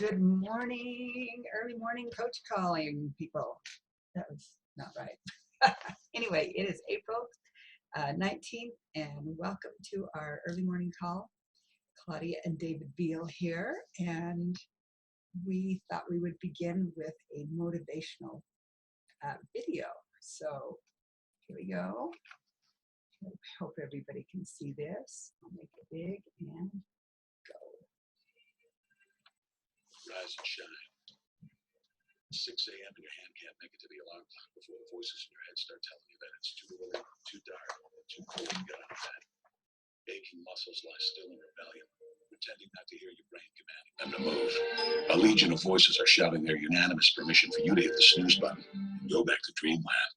Good morning, early morning coach calling people. That was not right. Anyway, it is April 19th, and welcome to our early morning call. Claudia and David Beal here, and we thought we would begin with a motivational video. So here we go. I hope everybody can see this. I'll make it big and go. Rise and shine. 6 a.m. and your hand can't make it to the alarm clock before the voices in your head start telling you that it's too early, too dark, too cold to get out of bed. Aching muscles lie still in rebellion, pretending not to hear your brain commanding them to move. A legion of voices are shouting their unanimous permission for you to hit the snooze button and go back to dreamland.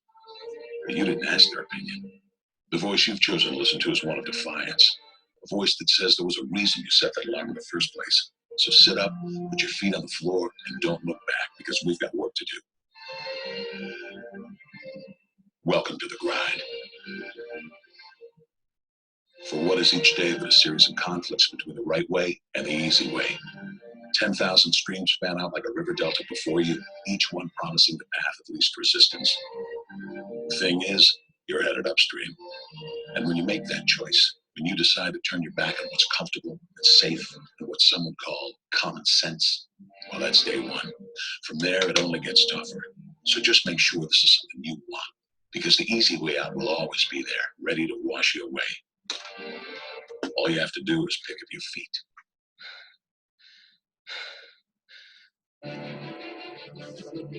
But you didn't ask their opinion. The voice you've chosen to listen to is one of defiance. A voice that says there was a reason you set that alarm in the first place. So sit up, put your feet on the floor, and don't look back, because we've got work to do. Welcome to the grind. For what is each day but a series of conflicts between the right way and the easy way? 10,000 streams span out like a river delta before you, each one promising the path of least resistance. The thing is, you're headed upstream. And when you make that choice, when you decide to turn your back on what's comfortable and safe and what some would call common sense, well, that's day one. From there, it only gets tougher. So just make sure this is something you want, because the easy way out will always be there, ready to wash you away. All you have to do is pick up your feet.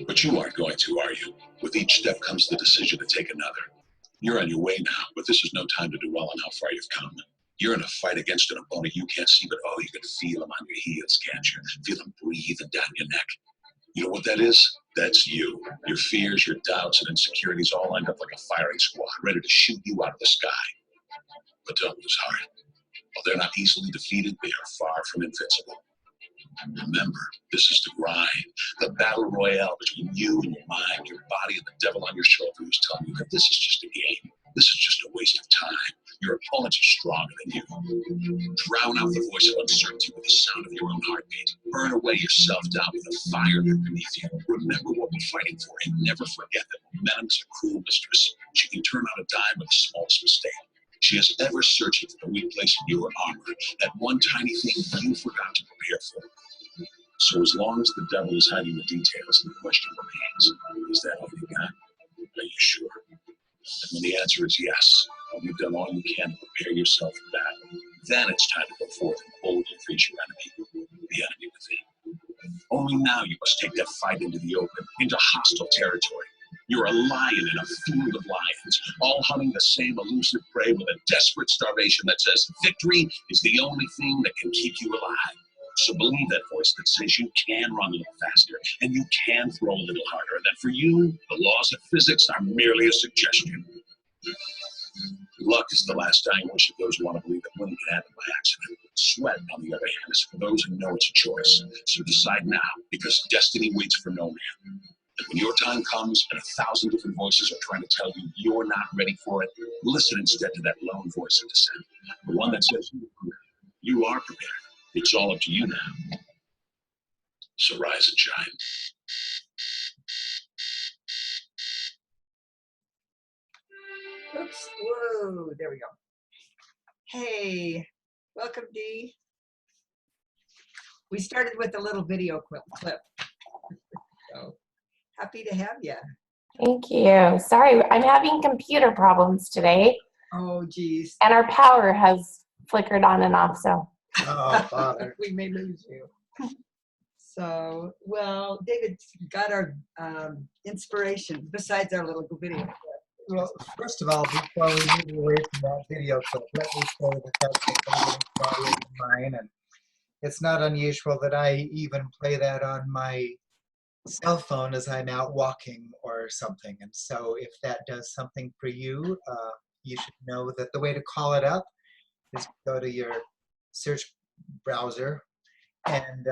But you aren't going to, are you? With each step comes the decision to take another. You're on your way now, but this is no time to dwell on how far you've come. You're in a fight against an opponent you can't see, but oh, you can feel him on your heels, can't you? Feel him breathing down your neck. You know what that is? That's you. Your fears, your doubts, and insecurities all lined up like a firing squad, ready to shoot you out of the sky. But don't lose heart. While they're not easily defeated, they are far from invincible. Remember, this is the grind, the battle royale between you and your mind, your body, and the devil on your shoulder who's telling you that this is just a game. This is just a waste of time. Your opponents are stronger than you. Drown out the voice of uncertainty with the sound of your own heartbeat. Burn away your self-doubt with the fire beneath you. Remember what we're fighting for, and never forget that momentum is a cruel mistress. She can turn on a dime with the smallest mistake. She is ever searching for the weak place in your armor, that one tiny thing you forgot to prepare for. So as long as the devil is hiding the details, the question remains, is that all you got? Are you sure? And when the answer is yes, and you've done all you can to prepare yourself for battle, then it's time to go forth and boldly face your enemy, the enemy within. Only now you must take that fight into the open, into hostile territory. You're a lion in a field of lions, all hunting the same elusive prey with a desperate starvation that says victory is the only thing that can keep you alive. So believe that voice that says you can run a little faster and you can throw a little harder, and that for you, the laws of physics are merely a suggestion. Luck is the last dying wish of those who want to believe that winning can happen by accident. Sweat, on the other hand, is for those who know it's a choice. So decide now, because destiny waits for no man. And when your time comes and 1,000 different voices are trying to tell you you're not ready for it, listen instead to that lone voice of dissent, the one that says you are prepared. It's all up to you now. So rise and shine. Oops, whoa, there we go. Hey, welcome, Dee. We started with a little video clip. So happy to have you. Thank you. Sorry, I'm having computer problems today. Oh, geez. And our power has flickered on and off, so. Oh, Father. We may lose you. So, well, David got our inspiration besides our little video clip. Well, first of all, before we move away from that video clip, let me say that that's a favorite story of mine, and it's not unusual that I even play that on my cell phone as I'm out walking or something. And so if that does something for you, you should know that the way to call it up is go to your search browser and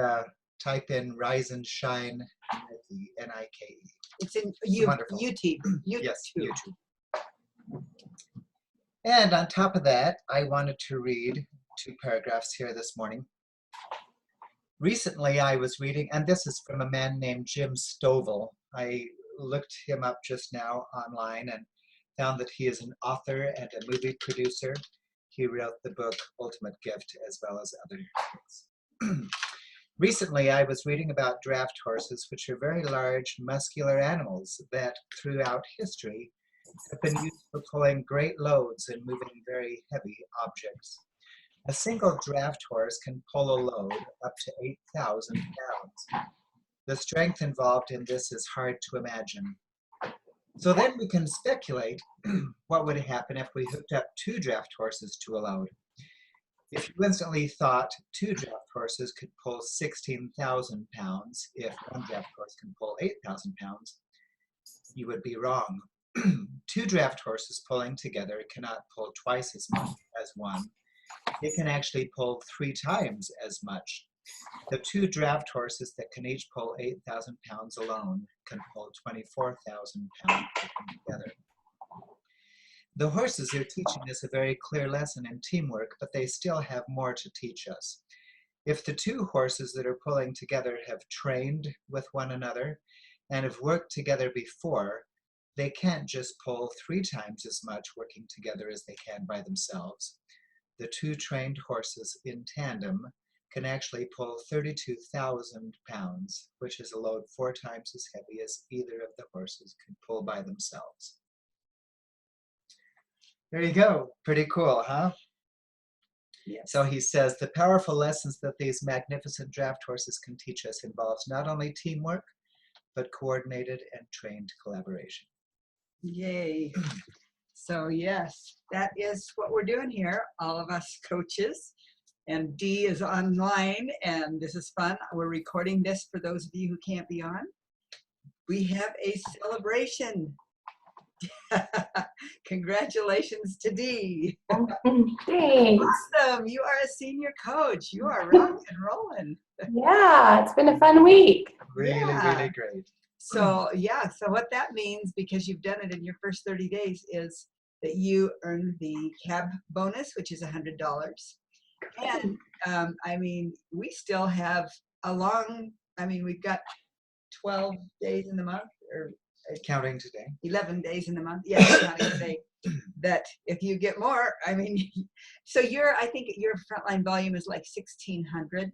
type in Rise and Shine Nike, N-I-K-E. It's in Wonderful. YouTube. Yes, YouTube. And on top of that, I wanted to read 2 paragraphs here this morning. Recently, I was reading, and this is from a man named Jim Stovall. I looked him up just now online and found that he is an author and a movie producer. He wrote the book Ultimate Gift as well as other books. Recently, I was reading about draft horses, which are very large, muscular animals that throughout history have been used for pulling great loads and moving very heavy objects. A single draft horse can pull a load up to 8,000 pounds. The strength involved in this is hard to imagine. So then we can speculate what would happen if we hooked up 2 draft horses to a load. If you instantly thought 2 draft horses could pull 16,000 pounds, if 1 draft horse can pull 8,000 pounds, you would be wrong. 2 draft horses pulling together cannot pull twice as much as one. They can actually pull 3 times as much. The 2 draft horses that can each pull 8,000 pounds alone can pull 24,000 pounds together. The horses are teaching us a very clear lesson in teamwork, but they still have more to teach us. If the 2 horses that are pulling together have trained with one another and have worked together before, they can't just pull 3 times as much working together as they can by themselves. The 2 trained horses in tandem can actually pull 32,000 pounds, which is a load 4 times as heavy as either of the horses could pull by themselves. There you go. Pretty cool, huh? Yes. So he says, the powerful lessons that these magnificent draft horses can teach us involves not only teamwork, but coordinated and trained collaboration. Yay. So yes, that is what we're doing here, all of us coaches. And Dee is online, and this is fun. We're recording this for those of you who can't be on. We have a celebration. Congratulations to Dee. Thanks. Awesome. You are a senior coach. You are rocking and rolling. Yeah, it's been a fun week. Really, Yeah. really great. So yeah, so what that means, because you've done it in your first 30 days, is that you earn the cab bonus, which is $100. And I mean, we still have we've got 12 days in the month, or Counting today. 11 days in the month. Yes, counting today. That if you get more, I mean, so I think your frontline volume is like 1,600,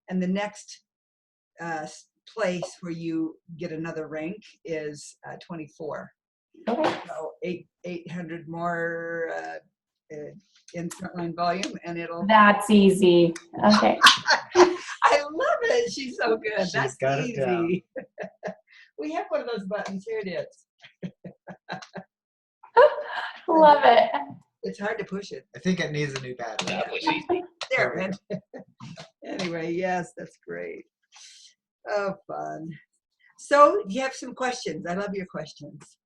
and the next place where you get another rank is 24. Okay. So 800 more in frontline volume, and it'll. That's easy. Okay. I love it. She's so good. She's That's got it easy. We have one of those buttons. Here it is. Love it. It's hard to push it. I think it needs a new battery. There, man. Anyway, yes, that's great. Oh, fun. So you have some questions. I love your questions.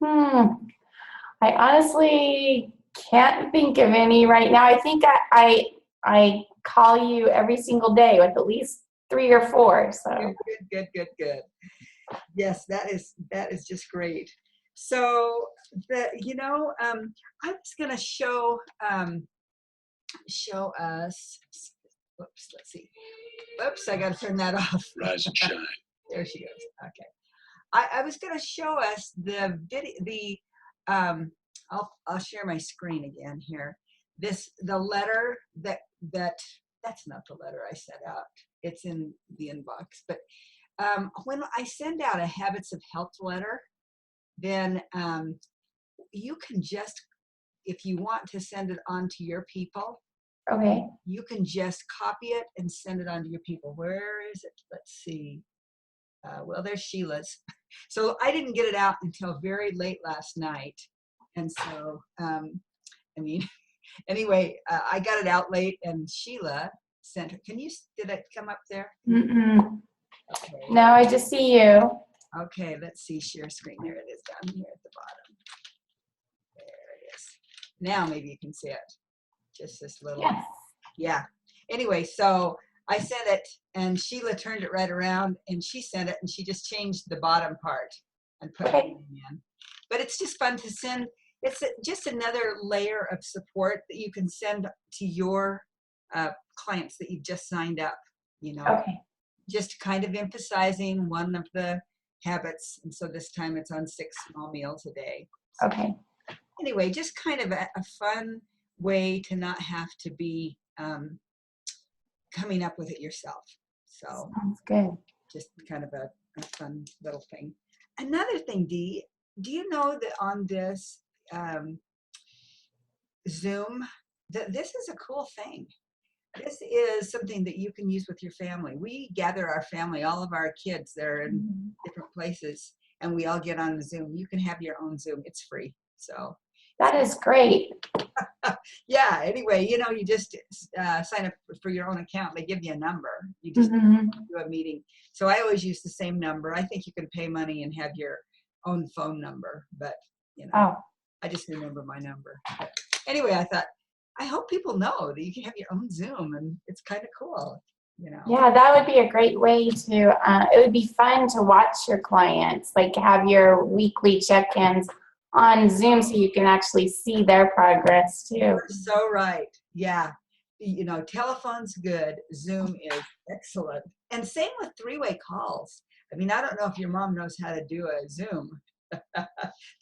I honestly can't think of any right now. I think I call you every single day with at least 3 or 4. So Good. Yes, that is just great. So I was gonna show us. Whoops, let's see. Whoops, I gotta turn that off. Rise and shine. There she goes. Okay. I was gonna show us the video. I'll share my screen again here. The letter that's not the letter I sent out. It's in the inbox. But when I send out a Habits of Health letter, then you can just, if you want to send it on to your people, okay. you can just copy it and send it on to your people. Where is it? Let's see. Well, there's Sheila's. So I didn't get it out until very late last night. And so, anyway, I got it out late, and Sheila sent her. Did it come up there? Mm-mm. Okay. No, I just see you. Okay, let's see, share screen. There it is down here at the bottom. There it is. Now maybe you can see it. Just this little. Yes. Yeah. Anyway, so I sent it, and Sheila turned it right around, and she sent it, and she just changed the bottom part and put Okay. it in. But it's just fun to send. It's just another layer of support that you can send to your clients that you've just signed up. you know, Okay. just kind of emphasizing one of the habits. And so this time it's on 6 small meals a day. So Okay. anyway, just kind of a fun way to not have to be coming up with it yourself. So Sounds good. just kind of a fun little thing. Another thing, Dee, do you know that on this Zoom, that this is a cool thing? This is something that you can use with your family. We gather our family, all of our kids, they're in different places, and we all get on the Zoom. You can have your own Zoom. It's free. So That is great. yeah, anyway, you know, you just sign up for your own account. They give you a number. You just Mhm. do a meeting. So I always use the same number. I think you can pay money and have your own phone number, but you know, Oh, I just remember my number. But anyway, I thought, I hope people know that you can have your own Zoom, and it's kind of cool, you know. yeah, that would be a great way to, it would be fun to watch your clients, like have your weekly check-ins on Zoom so you can actually see their progress too. You're so right. Yeah. You know, telephone's good. Zoom is excellent. And same with 3-way calls. I mean, I don't know if your mom knows how to do a Zoom.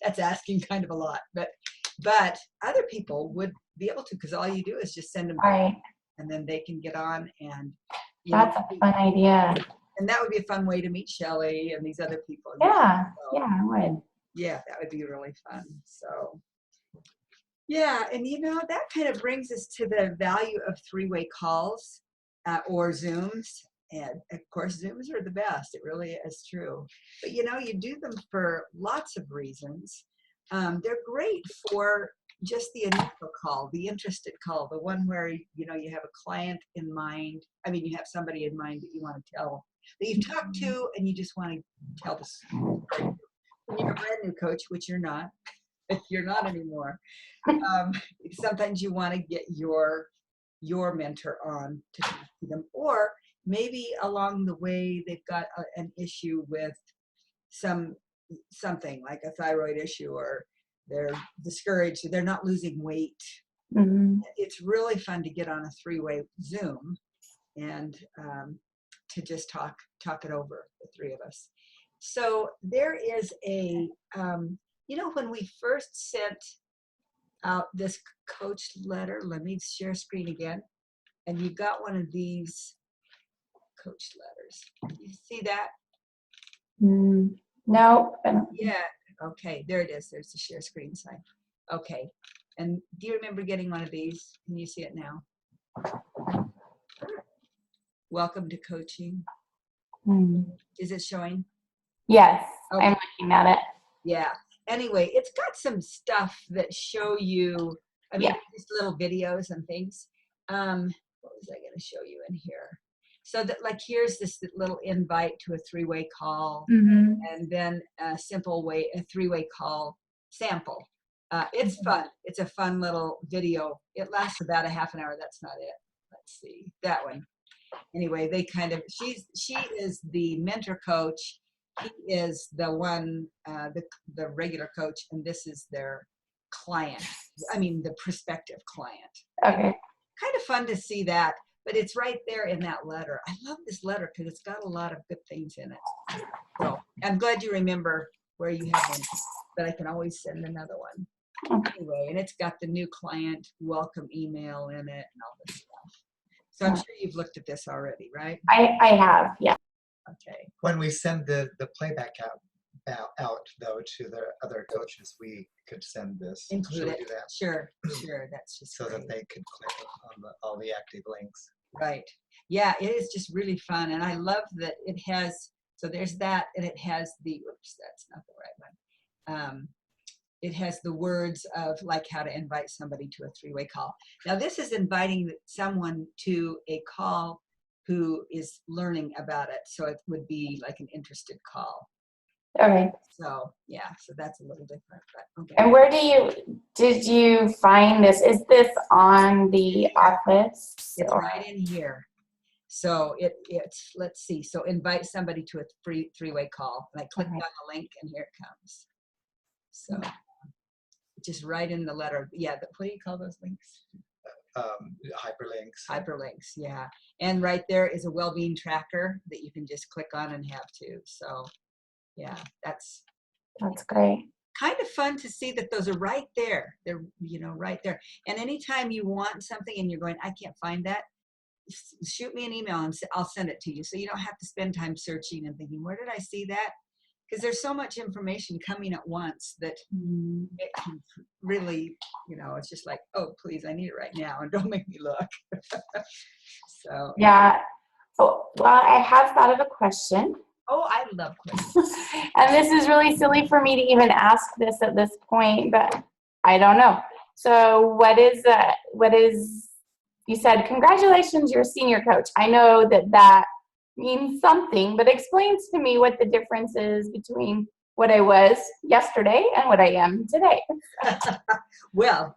That's asking kind of a lot, but other people would be able to, because all you do is just send them, Right. and then they can get on, and you That's know, a fun idea. and that would be a fun way to meet Shelley and these other people. Yeah, So, yeah, I would. yeah, that would be really fun. So yeah, and you know, that kind of brings us to the value of 3-way calls or Zooms. And of course, Zooms are the best. It really is true. But you know, you do them for lots of reasons. They're great for just the initial call, the interested call, the one where, you know, you have a client in mind. I mean, you have somebody in mind that you want to tell, that you've talked to, and you just want to tell the story. When you're a brand new coach, which you're not, if you're not anymore, sometimes you want to get your mentor on to talk to them, or maybe along the way they've got an issue with something like a thyroid issue, or they're discouraged, they're not losing weight. Mhm. It's really fun to get on a 3-way Zoom and to just talk it over, the 3 of us. So there is a you know, when we first sent out this coach letter, let me share screen again, and you got one of these coach letters. You see that? Mm, no, Yeah. Okay, there it is. There's the share screen sign. Okay. And do you remember getting one of these? Can you see it now? Welcome to coaching. mm. Is it showing? Yes, Okay. I'm looking at it. Yeah. Anyway, it's got some stuff that show you, I mean, Yeah. just little videos and things. What was I going to show you in here? So that, like, here's this little invite to a 3-way call, Mhm. and then a 3-way call sample. It's fun. It's a fun little video. It lasts about a half an hour. That's not it. Let's see, that one. Anyway, they kind of, she is the mentor coach. He is the one, the regular coach, and this is their client. I mean, the prospective client. Okay. Kind of fun to see that, but it's right there in that letter. I love this letter because it's got a lot of good things in it. So I'm glad you remember where you have one, but I can always send another one. Anyway, and it's got the new client welcome email in it and all this stuff. So I'm sure you've looked at this already, right? I have, yeah. Okay. When we send the playback out though to the other coaches, we could send this. Include Should we it. do that? Sure. That's just So great. that they could click on all the active links. Right. Yeah, it is just really fun. And I love that it has, so there's that, and it has the, whoops, that's not the right one. It has the words of like how to invite somebody to a 3-way call. Now this is inviting someone to a call who is learning about it. So it would be like an interested call. Okay. So yeah, so that's a little different, but okay. And where did you find this? Is this on the office? It's or- right in here. So it's, let's see. So invite somebody to a free 3-way call. And I clicked Okay. on the link and here it comes. So just right in the letter. Yeah, what do you call those links? hyperlinks. Hyperlinks, yeah. And right there is a well-being tracker that you can just click on and have too. So yeah, that's great. kind of fun to see that those are right there. They're, right there. And anytime you want something and you're going, I can't find that, shoot me an email and I'll send it to you. So you don't have to spend time searching and thinking, where did I see that? Because there's so much information coming at once that it can really, it's just like, oh, please, I need it right now, and don't make me look. So Yeah. Oh, well, I have thought of a question. Oh, I love questions. And this is really silly for me to even ask this at this point, but I don't know. So what is, you said, congratulations, you're a senior coach. I know that means something, but explain to me what the difference is between what I was yesterday and what I am today. Well,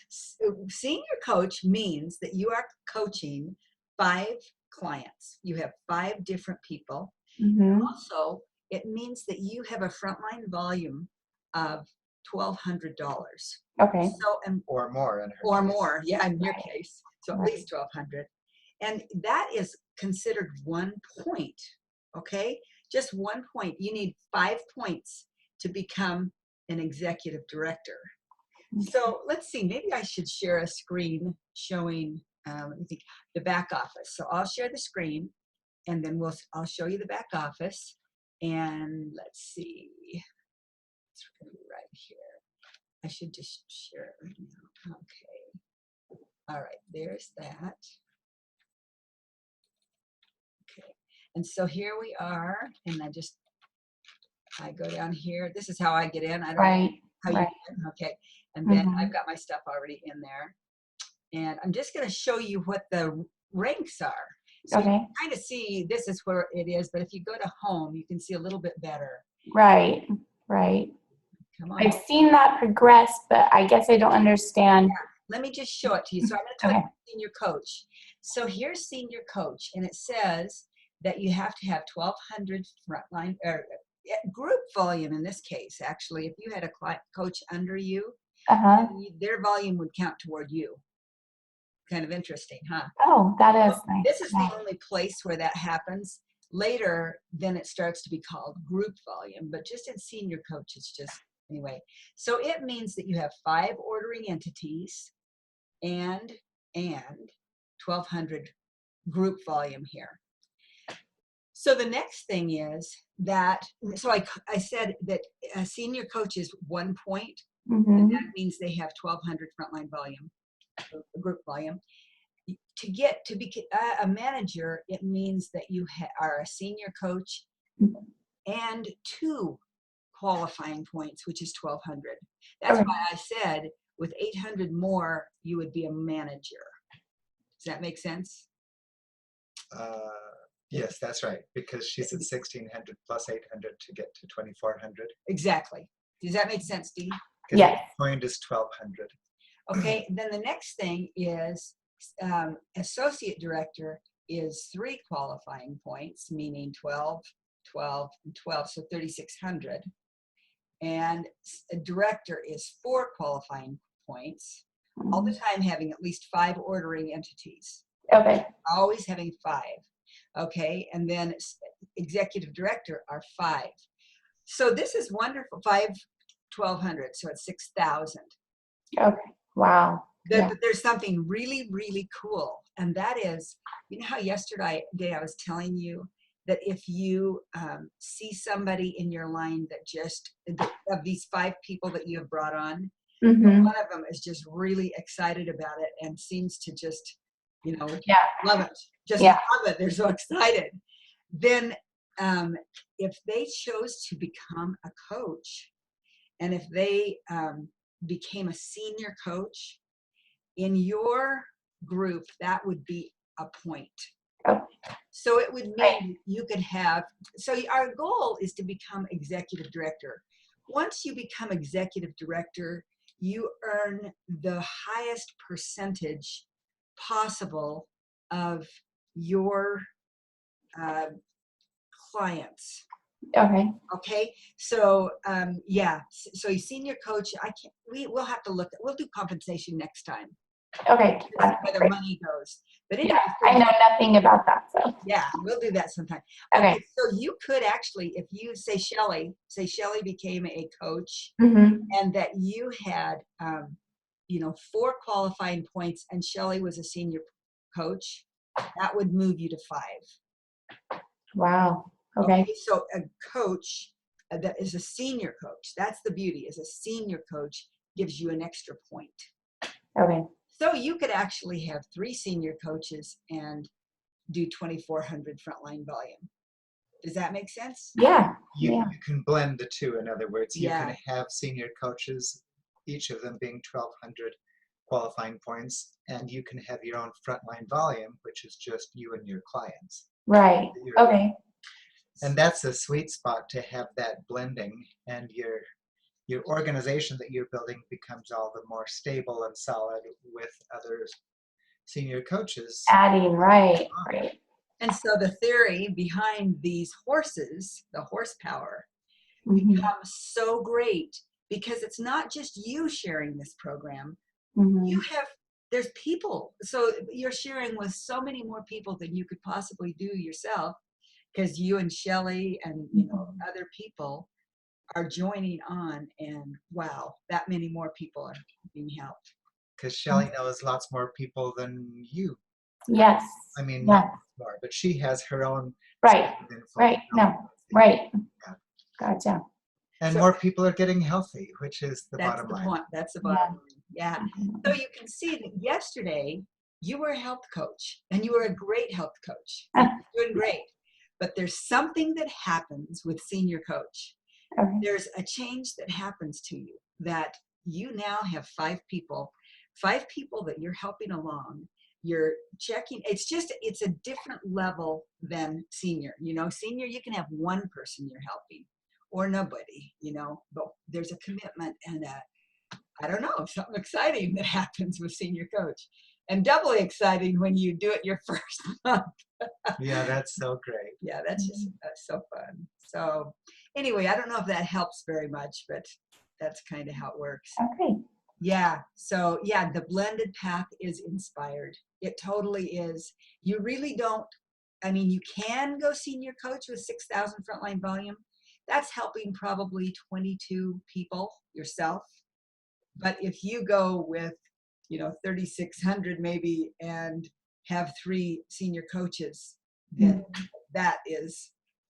senior coach means that you are coaching 5 clients. You have 5 different people. Mm-hmm. Also, it means that you have a frontline volume of $1,200. Okay. So, Or more in her or case. more, yeah, in your Right. case. So at Right. least 1,200. And that is considered 1 point, okay? Just 1 point. You need 5 points to become an executive director. So let's see, maybe I should share a screen showing, let me think, the back office. So I'll share the screen, and then I'll show you the back office. And let's see, it's gonna be right here. I should just share it right now. Okay. All right, there's that. Okay, and so here we are, and I go down here. This is how I get in. I don't know Right. how you Right. get in. Okay, and then Mhm. I've got my stuff already in there. And I'm just going to show you what the ranks are. So you Okay. can kind of see this is where it is, but if you go to home, you can see a little bit better. Right. Right. Come on. I've seen that progress, but I guess I don't understand. Let me just show it to you. So I'm going to click Okay. senior coach. So here's senior coach, and it says that you have to have 1,200 frontline or group volume in this case. Actually, if you had a coach under you, Uh-huh. their volume would count toward you. Kind of interesting, huh? Oh, that is nice. This is Yeah. the only place where that happens. Later, then it starts to be called group volume, but just in senior coach, it's just, anyway. So it means that you have 5 ordering entities and 1,200 group volume here. So the next thing is that, so I said that a senior coach is 1 point, and that means they have 1,200 frontline volume, group volume. To get to be a manager, it means that you are a senior coach and 2 qualifying points, which is 1,200. That's Okay. why I said with 800 more, you would be a manager. Does that make sense? Yes, that's right, because she's at 1,600 plus 800 to get to 2,400. Exactly. Does that make sense, Dee? Yes. Each point is 1,200. Okay, then the next thing is associate director is 3 qualifying points, meaning 12, 12, and 12, so 3,600. And a director is 4 qualifying points, all the time having at least 5 ordering entities. Okay. Always having 5. Okay, and then executive director are 5. So this is wonderful. 5, 1,200, so it's 6,000. Okay. Wow. Yeah. But there's something really, really cool, and that is, you know how yesterday I was telling you that if you see somebody in your line that just, of these 5 people that you have brought on, Mm-hmm. one of them is just really excited about it and seems to just, Yeah. love it. Just Yeah. love it. They're so excited. Then if they chose to become a coach, and if they became a senior coach in your group, that would be a point. Oh. So it would Right. mean you could have, so our goal is to become executive director. Once you become executive director, you earn the highest percentage possible of your clients. Okay. Okay, so yeah, so you senior coach, we'll have to we'll do compensation next time. Okay. where the Great. money goes. But Yeah, anyway, so I know nothing about that, so. yeah, we'll do that sometime. Okay. So you could actually, if you say Shelly became a coach Mm-hmm. and that you had, 4 qualifying points and Shelly was a senior coach, that would move you to 5. Wow. Okay. So a coach that is a senior coach, that's the beauty, is a senior coach gives you an extra point. Okay. So you could actually have 3 senior coaches and do 2,400 frontline volume. Does that make sense? Yeah. You can blend the two. In other words, you Yeah. can have senior coaches, each of them being 1,200 qualifying points, and you can have your own frontline volume, which is just you and your clients. Right. Okay. And that's a sweet spot to have that blending, and your organization that you're building becomes all the more stable and solid with other senior coaches. Adding, right. And so the theory behind these horses, the horsepower, Mm-hmm. becomes so great because it's not just you sharing this program. Mm-hmm. There's people. So you're sharing with so many more people than you could possibly do yourself, because you and Shelly and other people are joining on, and wow, that many more people are being helped. Because Shelly knows lots more people than you. Yes. I mean, Yeah. not more, but she has her own. Right. Right. No. Right. Yeah. Gotcha. And So more people are getting healthy, which is the that's bottom the line. point. That's the bottom line. Yeah. So you can see that yesterday you were a health coach, and you were a great health coach. You're doing great. But there's something that happens with senior coach. Okay. There's a change that happens to you, that you now have 5 people that you're helping along. You're checking. It's a different level than senior. Senior, you can have one person you're helping or nobody, but there's a commitment and I don't know, something exciting that happens with senior coach, and doubly exciting when you do it your first month. Yeah, that's so great. Yeah, that's so fun. So anyway, I don't know if that helps very much, but that's kind of how it works. Okay. Yeah. So yeah, the blended path is inspired. It totally is. You really don't, you can go senior coach with 6,000 frontline volume. That's helping probably 22 people yourself. But if you go with, 3,600 maybe and have 3 senior coaches, then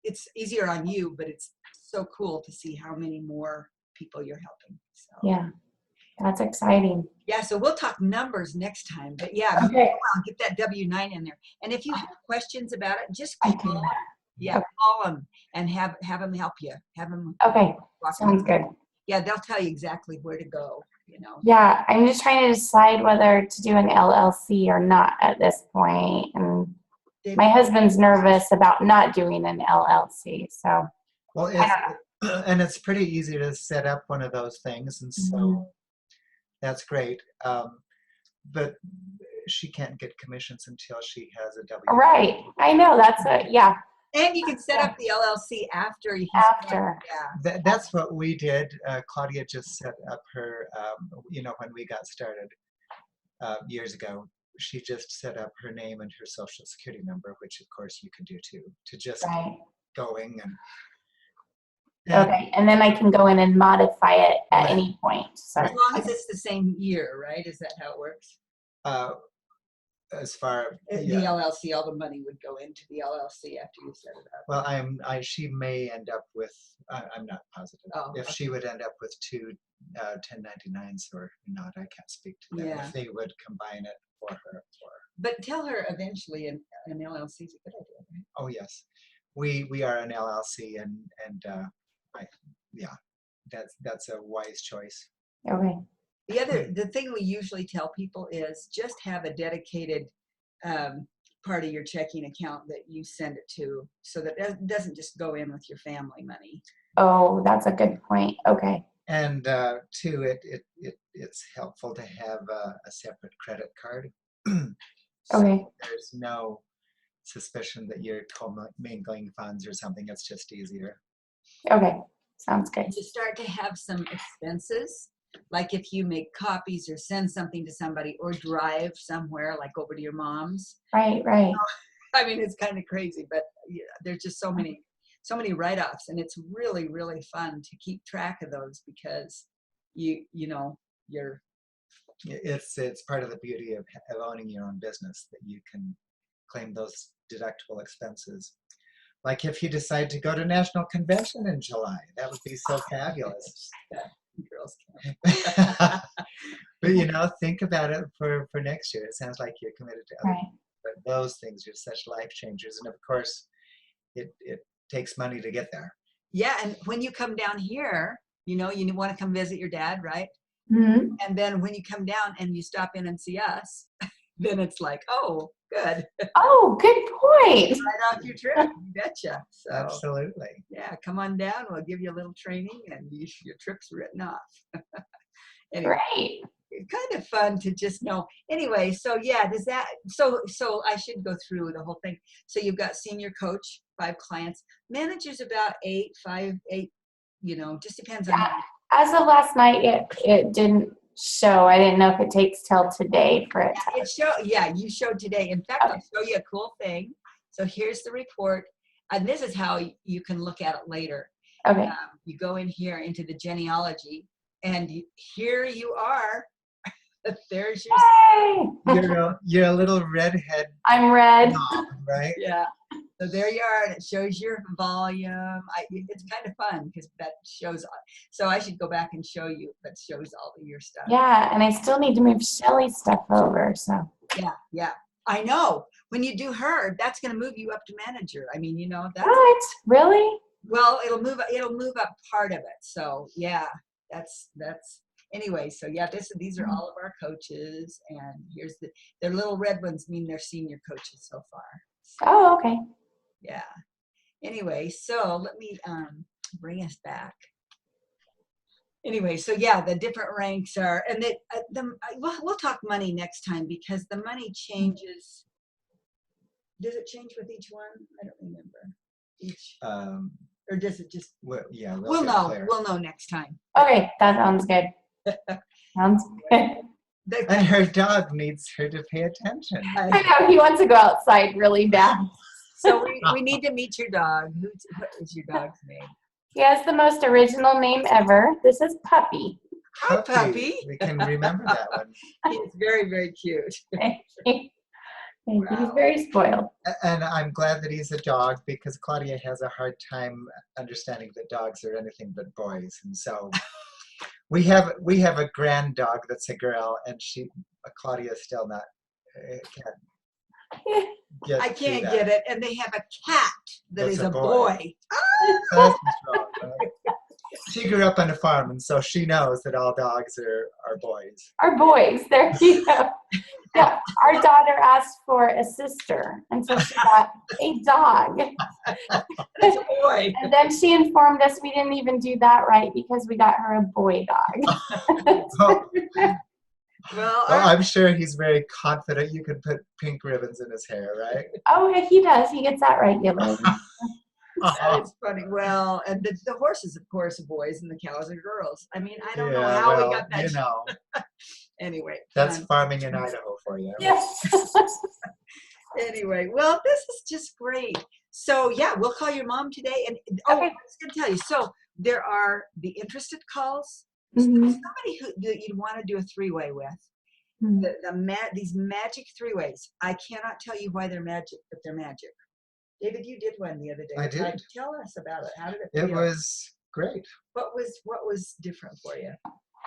it's easier on you, but it's so cool to see how many more people you're helping. So Yeah. That's exciting. yeah, so we'll talk numbers next time. But yeah, Okay. I'll get that W-9 in there. And if you have questions about it, just I call can. them. Yeah, Okay. call them and have them help you. Have them. Okay. walk Sounds you. good. Yeah, they'll tell you exactly where to go. Yeah, I'm just trying to decide whether to do an LLC or not at this point. And my husband's nervous about not doing an LLC. So, well, it's pretty easy to set up one of those things, and so that's great. But she can't get commissions until she has a W. Right. I know. Yeah. And you can set up the LLC after. Yeah. That's what we did. Claudia just set up her, when we got started years ago, she just set up her name and her social security number, which of course you can do too, to just Right. going. Okay. And then I can go in and modify it at any point. So As long as it's the same year, right? Is that how it works? As far The LLC, all the money would go into the LLC after you set it up. Well, she may end up with. I'm not positive if she would end up with 2 1099s or not. I can't speak to them if they would combine it for her. But tell her eventually an LLC is a good idea, right? Oh yes, we are an LLC, and that's a wise choice. okay. The thing we usually tell people is just have a dedicated part of your checking account that you send it to, so that it doesn't just go in with your family money. Oh, that's a good point. Okay. And too, it's helpful to have a separate credit card. So Okay. there's no suspicion that you're commingling funds or something. It's just easier. Okay. Sounds good. You start to have some expenses. like if you make copies or send something to somebody or drive somewhere, like over to your mom's. Right, right. I mean, it's kind of crazy, but yeah, there's just so many write-offs, and it's really, really fun to keep track of those because you're It's part of the beauty of owning your own business that you can claim those deductible expenses. Like if you decide to go to National Convention in July, that would be so fabulous. girls camp. But think about it for next year. It sounds like you're committed to other Right. but those things are such life changers. And of course, it takes money to get there. Yeah, and when you come down here, you want to come visit your dad, right? Mm-hmm. And then when you come down and you stop in and see us, then it's like, oh, good. Oh, good point. Right off your trip, you betcha. So Absolutely. yeah, come on down. We'll give you a little training, and your trip's written off. Anyway, Great. it's kind of fun to just know. Anyway, so yeah, does that? So I should go through the whole thing. So you've got senior coach, 5 clients, managers about 8, 5, 8. Just depends on. As of last night, it didn't show. I didn't know if it takes till today for it. You showed today. In fact, I'll show you a cool thing. So here's the report, and this is how you can look at it later. Okay. You go in here into the genealogy, and here you are. There's your. Yay! You're a little redhead I'm red. mom, right? Yeah. So there you are, and it shows your volume. It's kind of fun because that shows. So I should go back and show you. That shows all of your stuff. Yeah, and I still need to move Shelly's stuff over. So. Yeah. I know. When you do her, that's going to move you up to manager. I mean, that's. What? Really? Well, it'll move up part of it. So yeah, that's. Anyway, so yeah, these are all of our coaches, and here's their little red ones mean they're senior coaches so far. So, Oh, okay. yeah. Anyway, so let me bring us back. Anyway, so yeah, the different ranks are, and we'll talk money next time because the money changes. Does it change with each one? I don't remember. Or does it just? Well, yeah. We'll know. Clear. We'll know next time. Okay, that sounds good. Sounds good. And her dog needs her to pay attention. I know, he wants to go outside really bad. So we need to meet your dog. What is your dog's name? He has the most original name ever. This is Puppy. Hi, Puppy. We can remember that one. He's very, very cute. Thank you. Thank you. He's Wow. very spoiled. And I'm glad that he's a dog because Claudia has a hard time understanding that dogs are anything but boys. And so we have a grand dog that's a girl, and Claudia's still not can't get I to can't that. get it. And they have a cat that That's is a a boy. boy. So that's what's wrong, right? She grew up on a farm, and so she knows that all dogs are boys. Our boys. There you go. Yeah, our daughter asked for a sister, and so she got a dog. That's a boy. And then she informed us we didn't even do that right because we got her a boy dog. Well, I'm sure he's very confident you can put pink ribbons in his hair, right? Oh, yeah, he does. He gets that regularly. That's funny. Well, and the horses, of course, are boys, and the cows are girls. I mean, I don't know Yeah, how well, we got that. you know. Anyway. That's farming in Idaho for you. Yes. Anyway, well, this is just great. So yeah, we'll call your mom today. And I was going to tell you. So there are the interested calls. Mm-hmm. Somebody that you'd want to do a 3-way with. Mm-hmm. These magic 3-ways. I cannot tell you why they're magic, but they're magic. David, you did one the other day. I did. Tell us about it. How did it It feel? was great. What was different for you?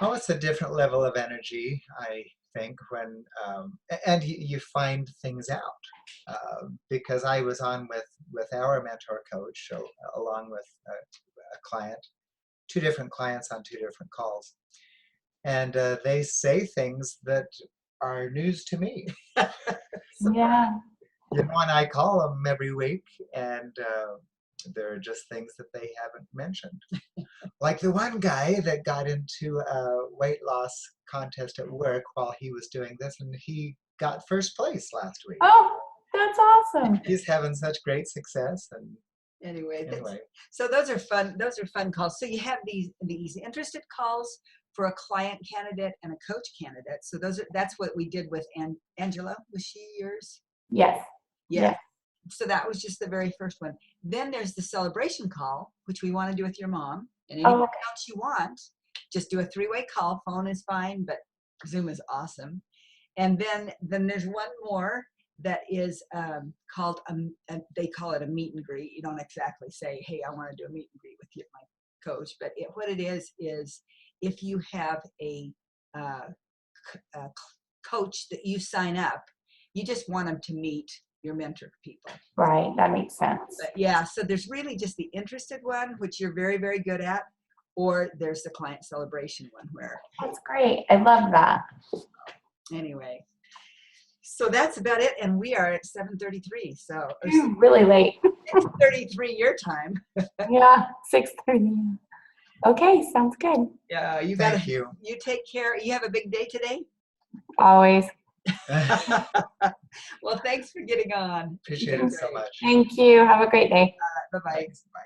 Oh, it's a different level of energy, I think, when and you find things out. Because I was on with our mentor coach, so along with a client, 2 different clients on 2 different calls, and they say things that are news to me. Yeah. And I call them every week, and they're just things that they haven't mentioned. Like the one guy that got into a weight loss contest at work while he was doing this, and he got first place last week. Oh, that's awesome. He's having such great success. And anyway. So those are fun calls. So you have these interested calls for a client candidate and a coach candidate. So that's what we did with Angela. Was she yours? Yes. Yeah. Yes. So that was just the very first one. Then there's the celebration call, which we want to do with your mom and Oh, anybody okay. else you want. Just do a 3-way call. Phone is fine, but Zoom is awesome. And then there's one more that is called they call it a meet and greet. You don't exactly say, hey, I want to do a meet and greet with you, my coach, but what it is if you have a coach that you sign up, you just want them to meet your mentor people. Right. That makes sense. But yeah, so there's really just the interested one, which you're very, very good at, or there's the client celebration one where. That's great. I love that. Anyway, so that's about it, and we are at 7:33. So Really late. 6:33 your time. Yeah, 6:30. Okay, sounds good. Yeah, Thank you. You take care. You have a big day today. Always. Well, thanks for getting on. Appreciate it so much. Thank you. Have a great day. Bye bye. Thanks. Bye.